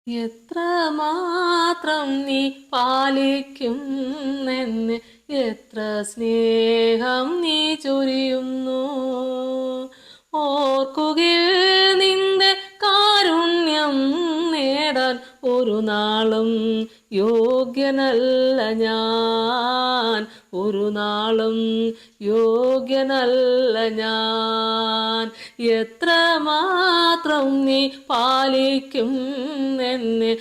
എത്രമാത്രം നീ പാലിക്കും എന്ന്, എത്ര സ്നേഹം നീ ചൊരിയുന്നു. ഓർക്കുകയിൽ നിന്റെ കാരുണ്യം നേടാൻ ഒരു നാളും യോഗ്യനല്ല ഞാൻ, ഒരു നാളും യോഗ്യനല്ല ഞാൻ. എത്രമാത്രം നീ പാലിക്കും എന്നെ,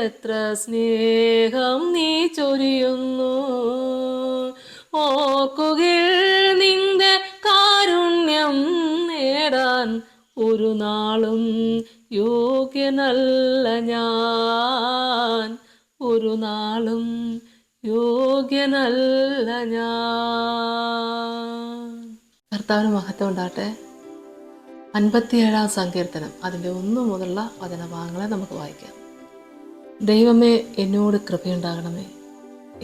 എത്ര സ്നേഹം നീ ചൊരിയുന്നു. ഓർക്കുകയിൽ നിന്റെ കാരുണ്യം നേടാൻ ഒരു നാളും യോഗ്യനല്ല ഞാൻ, ഒരു നാളും യോഗ്യനല്ല ഞാൻ. കർത്താവിന് മഹത്വം ഉണ്ടാകട്ടെ. 57 സങ്കീർത്തനം അതിൻ്റെ 1 മുതലുള്ള വചനഭാഗങ്ങളെ നമുക്ക് വായിക്കാം. ദൈവമേ, എന്നോട് കൃപയുണ്ടാകണമേ,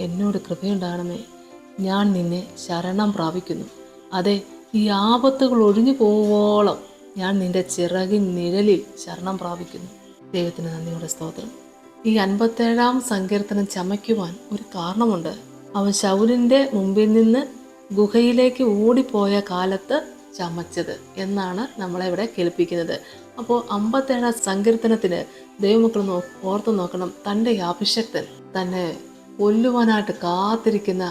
എന്നോട് കൃപയുണ്ടാകണമേ. ഞാൻ നിന്നെ ശരണം പ്രാപിക്കുന്നു. അതെ, ഈ ആപത്തുകൾ ഒഴിഞ്ഞു പോവുവോളം ഞാൻ നിന്റെ ചിറകിൻ നിഴലിൽ ശരണം പ്രാപിക്കുന്നു. ദൈവത്തിന് നന്ദിയുടെ സ്തോത്രം. ഈ 57 സങ്കീർത്തനം ചമയ്ക്കുവാൻ ഒരു കാരണമുണ്ട്. അവൻ ശൗലിൻ്റെ മുമ്പിൽ നിന്ന് ഗുഹയിലേക്ക് ഓടിപ്പോയ കാലത്ത് ചമച്ചത് എന്നാണ് നമ്മളെ ഇവിടെ കേൾപ്പിക്കുന്നത്. അപ്പോൾ 57 സങ്കീർത്തനത്തിന് ദൈവമക്കൾ ഓർത്തു നോക്കണം. തൻ്റെ അഭിഷക്തൻ തന്നെ കൊല്ലുവാനായിട്ട് കാത്തിരിക്കുന്ന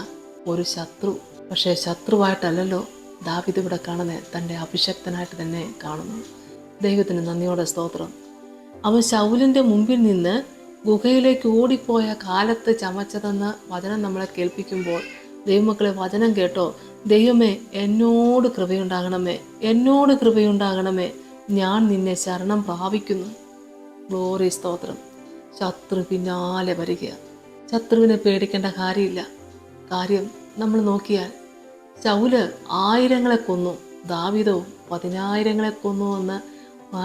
ഒരു ശത്രു, പക്ഷേ ശത്രുവായിട്ടല്ലല്ലോ ദാവീദ് ഇവിടെ കാണുന്നത്, തൻ്റെ അഭിഷക്തനായിട്ട് തന്നെ കാണുന്നു. ദൈവത്തിന് നന്ദിയോടെ സ്തോത്രം. അവൻ ശൗലിൻ്റെ മുമ്പിൽ നിന്ന് ഗുഹയിലേക്ക് ഓടിപ്പോയ കാലത്ത് ചമച്ചതെന്ന് വചനം നമ്മളെ കേൾപ്പിക്കുമ്പോൾ ദൈവമക്കളെ വചനം കേട്ടോ. ദൈവമേ, എന്നോട് കൃപയുണ്ടാകണമേ, എന്നോട് കൃപയുണ്ടാകണമേ. ഞാൻ നിന്നെ ശരണം പ്രാപിക്കുന്നു. ഗ്ലോറി സ്തോത്രം. ശത്രു പിന്നാലെ വരിക. ശത്രുവിനെ പേടിക്കേണ്ട കാര്യമില്ല. കാര്യം നമ്മൾ നോക്കിയാൽ ശൗല് 1000 കൊന്നു, ദാവീദോ 10,000 കൊന്നു എന്ന്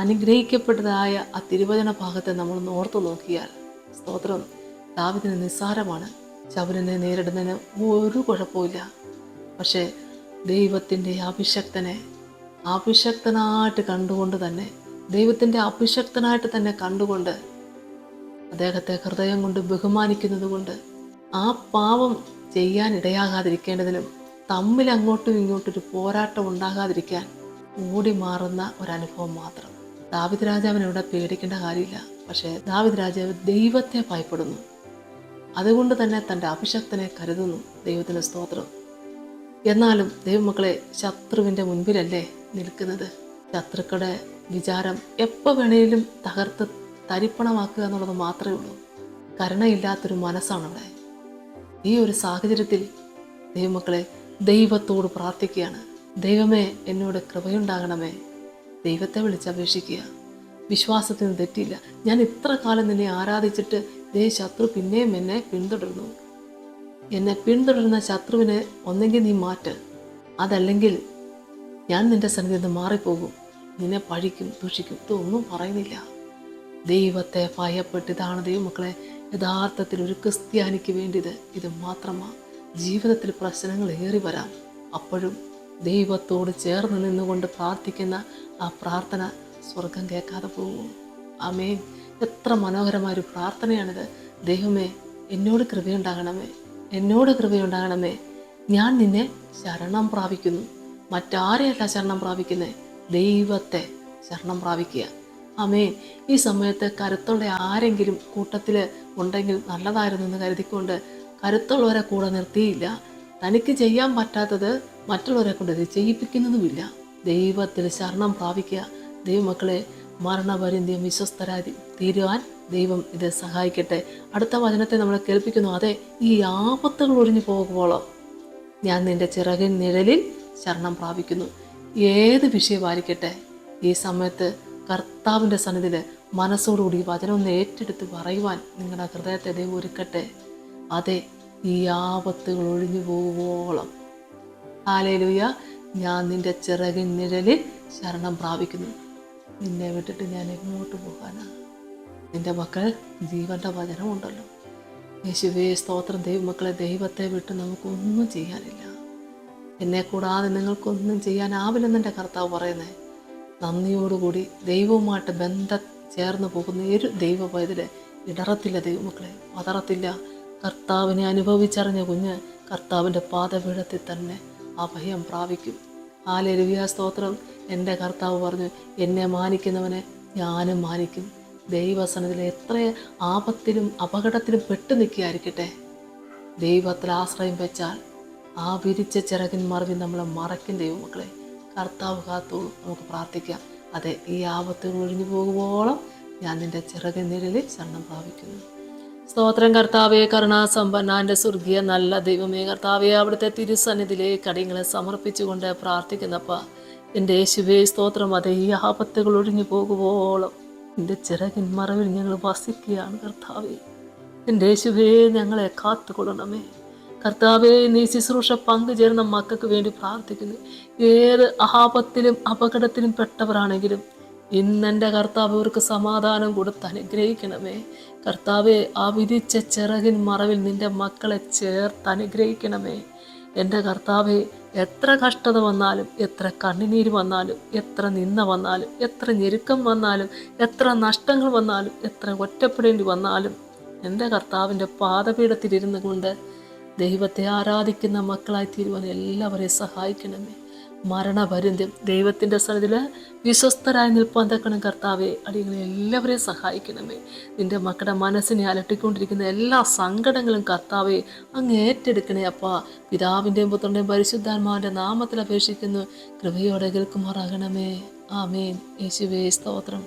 അനുഗ്രഹിക്കപ്പെട്ടതായ ആ തിരുവചന ഭാഗത്തെ നമ്മൾ ഓർത്തു നോക്കിയാൽ സ്തോത്രം, ദാവീദിന് നിസ്സാരമാണ്. ശൗലിനെ നേരിടുന്നതിന് ഒരു കുഴപ്പമില്ല. പക്ഷേ ദൈവത്തിൻ്റെ അഭിഷക്തനായിട്ട് കണ്ടുകൊണ്ട് തന്നെ, ദൈവത്തിൻ്റെ അഭിഷക്തനായിട്ട് തന്നെ കണ്ടുകൊണ്ട് അദ്ദേഹത്തെ ഹൃദയം കൊണ്ട് ബഹുമാനിക്കുന്നത് കൊണ്ട് ആ പാപം ചെയ്യാൻ ഇടയാകാതിരിക്കേണ്ടതിനും തമ്മിൽ അങ്ങോട്ടും ഇങ്ങോട്ടൊരു പോരാട്ടം ഉണ്ടാകാതിരിക്കാൻ ഓടി മാറുന്ന ഒരനുഭവം മാത്രം. ദാവീദ് രാജാവിനെ പേടിക്കേണ്ട കാര്യമില്ല. പക്ഷേ ദാവീദ് രാജാവ് ദൈവത്തെ ഭയപ്പെടുന്നു. അതുകൊണ്ട് തന്നെ തൻ്റെ അഭിഷക്തനെ കരുതുന്നു. ദൈവത്തിന് സ്തോത്രം. എന്നാലും ദൈവമക്കളെ, ശത്രുവിൻ്റെ മുൻപിലല്ലേ നിൽക്കുന്നത്. ശത്രുക്കളുടെ വിചാരം എപ്പോൾ വേണേലും തകർത്ത് തരിപ്പണമാക്കുക എന്നുള്ളത് മാത്രമേ ഉള്ളൂ. കരുണയില്ലാത്തൊരു മനസ്സാണ് അവിടെ. ഈ ഒരു സാഹചര്യത്തിൽ ദൈവമക്കളെ ദൈവത്തോട് പ്രാർത്ഥിക്കുകയാണ്. ദൈവമേ, എന്നോട് കൃപയുണ്ടാകണമേ. ദൈവത്തെ വിളിച്ചപേക്ഷിക്കുക. വിശ്വാസത്തിന് തെറ്റില്ല. ഞാൻ ഇത്ര കാലം നിന്നെ ആരാധിച്ചിട്ട് ശത്രു പിന്നെയും എന്നെ പിന്തുടരുന്നു. എന്നെ പിന്തുടരുന്ന ശത്രുവിനെ ഒന്നെങ്കിൽ നീ മാറ്റ്, അതല്ലെങ്കിൽ ഞാൻ നിന്റെ സന്നിധിയിൽ നിന്ന് മാറിപ്പോകും, നിന്നെ പഴിക്കും, ദൂഷിക്കും. ഇതൊന്നും പറയുന്നില്ല. ദൈവത്തെ ഭയപ്പെട്ട്, ഇതാണ് ദൈവമക്കളെ യഥാർത്ഥത്തിൽ ഒരു ക്രിസ്ത്യാനിക്ക് വേണ്ടിയത്. ഇത് മാത്രമാണ്. ജീവിതത്തിൽ പ്രശ്നങ്ങൾ ഏറി വരാം, അപ്പോഴും ദൈവത്തോട് ചേർന്ന് നിന്നുകൊണ്ട് പ്രാർത്ഥിക്കുന്ന ആ പ്രാർത്ഥന സ്വർഗം കേൾക്കാതെ പോകും. ആമേൻ. എത്ര മനോഹരമായൊരു പ്രാർത്ഥനയാണിത്. ദൈവമേ, എന്നോട് കൃപയുണ്ടാകണമേ, എന്നോട് കൃപയുണ്ടാകണമേ. ഞാൻ നിന്നെ ശരണം പ്രാപിക്കുന്നു. മറ്റാരെയല്ല ശരണം പ്രാപിക്കുന്നത്, ദൈവത്തെ ശരണം പ്രാപിക്കുക. ആമേൻ. ഈ സമയത്ത് കരുത്തുള്ള ആരെങ്കിലും കൂട്ടത്തിൽ ഉണ്ടെങ്കിൽ നല്ലതായിരുന്നു എന്ന് കരുതിക്കൊണ്ട് കരുത്തുള്ളവരെ കൂടെ നിർത്തിയില്ല. തനിക്ക് ചെയ്യാൻ പറ്റാത്തത് മറ്റുള്ളവരെ കൊണ്ട് ഇത് ചെയ്യിപ്പിക്കുന്നതുമില്ല. ദൈവത്തിൽ ശരണം പ്രാപിക്കുക. ദൈവമക്കളെ, മരണപര്യന്തം വിശ്വസ്തരായി തീരുവാൻ ദൈവം ഇത് സഹായിക്കട്ടെ. അടുത്ത വചനത്തെ നമ്മളെ കേൾപ്പിക്കുന്നു. അതെ, ഈ ആപത്തുകൾ ഒഴിഞ്ഞു പോകുമ്പോഴോ ഞാൻ നിന്റെ ചിറകിൻ നിഴലിൽ ശരണം പ്രാപിക്കുന്നു. ഏത് വിഷയമായിരിക്കട്ടെ, ഈ സമയത്ത് കർത്താവിൻ്റെ സന്നിധിയിൽ മനസ്സോടുകൂടി വചനം ഒന്ന് ഏറ്റെടുത്ത് പറയുവാൻ നിങ്ങളുടെ ഹൃദയത്തെ ദൈവം ഒരുക്കട്ടെ. അതെ, ഈ ആപത്തുകൾ ഒഴിഞ്ഞു പോകുവോളം ഹല്ലേലൂയ, ഞാൻ നിന്റെ ചിറകിൻ നിഴലിൽ ശരണം പ്രാപിക്കുന്നു. നിന്നെ വിട്ടിട്ട് ഞാൻ എങ്ങോട്ട് പോകാനാ? നിന്റെ മക്കൾ ജീവന്റെ വചനമുണ്ടല്ലോ. യേശുവേ സ്തോത്രം. ദൈവമക്കളെ, ദൈവത്തെ വിട്ട് നമുക്കൊന്നും ചെയ്യാനില്ല. എന്നെ കൂടാതെ നിങ്ങൾക്കൊന്നും ചെയ്യാനാവില്ലെന്നെൻ്റെ കർത്താവ് പറയുന്നത്. നന്ദിയോടുകൂടി ദൈവവുമായിട്ട് ബന്ധം ചേർന്ന് പോകുന്ന ഒരു ദൈവ പൈതല് ഇടറത്തില്ല ദൈവമക്കളെ, പതറത്തില്ല. കർത്താവിനെ അനുഭവിച്ചറിഞ്ഞ കുഞ്ഞ് കർത്താവിൻ്റെ പാദപീഠത്തിൽ തന്നെ അഭയം പ്രാപിക്കും. ഹല്ലേലൂയ, സ്തോത്രം. എൻ്റെ കർത്താവ് പറഞ്ഞു, എന്നെ മാനിക്കുന്നവനെ ഞാനും മാനിക്കും. ദൈവസന്നിധിയിൽ എത്ര ആപത്തിലും അപകടത്തിലും പെട്ടു നിൽക്കുകയായിരിക്കട്ടെ, ദൈവത്തിൽ ആശ്രയം വെച്ചാൽ ആ വിരിച്ച ചിറകിൻ മറവിൽ നമ്മളെ മറയ്ക്കും ദൈവമക്കളെ. കർത്താവ് കാത്തോളും. നമുക്ക് പ്രാർത്ഥിക്കാം. അതെ, ഈ ആപത്തുകൾ ഒഴിഞ്ഞു പോകുമ്പോളം ഞാൻ നിൻ്റെ ചിറകിൻ നിഴലിൽ ശരണം പ്രാപിക്കുന്നു. സ്തോത്രം കർത്താവേ, കരുണാസമ്പന്ന എൻ്റെ സ്വർഗീയ നല്ല ദൈവമേ, കർത്താവേ, അവിടുത്തെ തിരുസന്നിധിയിലേക്ക് അടിയങ്ങളെ സമർപ്പിച്ചുകൊണ്ട് പ്രാർത്ഥിക്കുന്നപ്പ എൻ്റെ യേശുവേ, സ്തോത്രം. അതെ, ഈ ആപത്തുകൾ ഒഴിഞ്ഞു പോകുമ്പോളം എൻ്റെ ചിറകിൻ മറവിൽ ഞങ്ങൾ വസിക്കുകയാണ് കർത്താവേ. എൻ്റെ യേശുവേ, ഞങ്ങളെ കാത്തുകൊള്ളണമേ കർത്താവേ. നീ ശുശ്രൂഷ പങ്കുചേർന്ന മക്കൾക്ക് വേണ്ടി പ്രാർത്ഥിക്കുന്നു. ഏത് ആപത്തിലും അപകടത്തിലും പെട്ടവരാണെങ്കിലും ഇന്നെൻ്റെ കർത്താവ് അവർക്ക് സമാധാനം കൊടുത്ത് അനുഗ്രഹിക്കണമേ കർത്താവെ. ആ വിധിച്ച ചിറകിൻ മറവിൽ നിൻ്റെ മക്കളെ ചേർത്ത് അനുഗ്രഹിക്കണമേ എൻ്റെ കർത്താവെ. എത്ര കഷ്ടത വന്നാലും, എത്ര കണ്ണുനീര് വന്നാലും, എത്ര നിന്ന വന്നാലും, എത്ര ഞെരുക്കം വന്നാലും, എത്ര നഷ്ടങ്ങൾ വന്നാലും, എത്ര ഒറ്റപ്പെടേണ്ടി വന്നാലും എൻ്റെ കർത്താവിൻ്റെ പാദപീഠത്തിലിരുന്നു കൊണ്ട് ദൈവത്തെ ആരാധിക്കുന്ന മക്കളായി തീരുവാൻ എല്ലാവരെയും സഹായിക്കണമേ. മരണപര്യന്തം ദൈവത്തിൻ്റെ സന്നിധിയിൽ വിശ്വസ്തരായി നിൽപ്പാൻ തക്കണം കർത്താവെ. അടിയങ്ങളെ എല്ലാവരെയും സഹായിക്കണമേ. നിൻ്റെ മക്കളുടെ മനസ്സിനെ അലട്ടിക്കൊണ്ടിരിക്കുന്ന എല്ലാ സങ്കടങ്ങളും കർത്താവെ അങ്ങ് ഏറ്റെടുക്കണേ അപ്പാ. പിതാവിൻ്റെയും പുത്രൻ്റെയും പരിശുദ്ധാത്മാവിൻ്റെ നാമത്തിൽ അപേക്ഷിക്കുന്നു. കൃപയോടെ കേൾക്കുമാറാകണമേ. ആമേൻ. യേശുവേ, സ്തോത്രം.